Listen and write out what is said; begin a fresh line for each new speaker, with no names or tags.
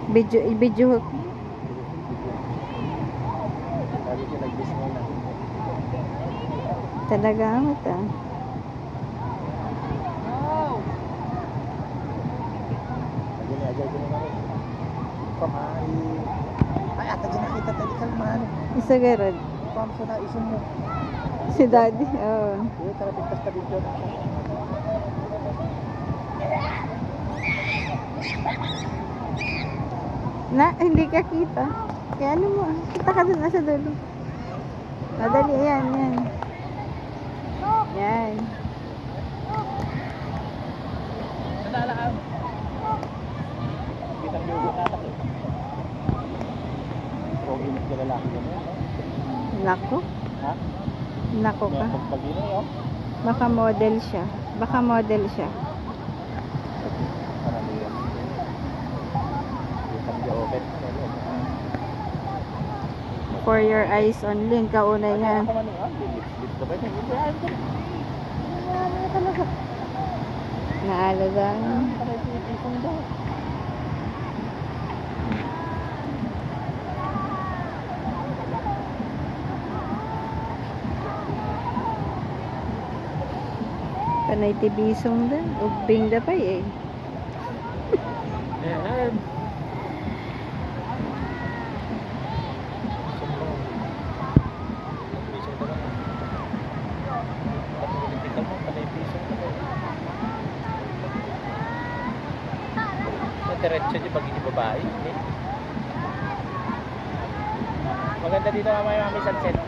Video.
Sabi ko nag-Disney na.
Talaga amat ah.
Agad ko naman. Kamay. Ay, ata dyan nakita tayo kalman.
Isa garad.
Pam sa na isun mo.
Si daddy. Oo.
Yung karapit basta video na.
Na, hindi ka kita. Kaya ano mo, kita ka dun nasa dulo. Madali, yan, yan. Yan.
Nadalaan. Kitang yung tatak eh. Pogi na sila lalaki na yan.
Nako.
Ha?
Nako ka.
May pagpagino yun.
Baka model siya. Baka model siya.
Parang yun. Kitang yung open.
For your eyes only. Kauna yan.
Ako man yung lip ka ba yun? Ano talaga?
Naalaga.
Parang pinipipong daw.
Panay tibisong da. Ubing da pa eh.
Ayan. Diretso di pag hindi babae. Maganda dito mamaya mami sunset.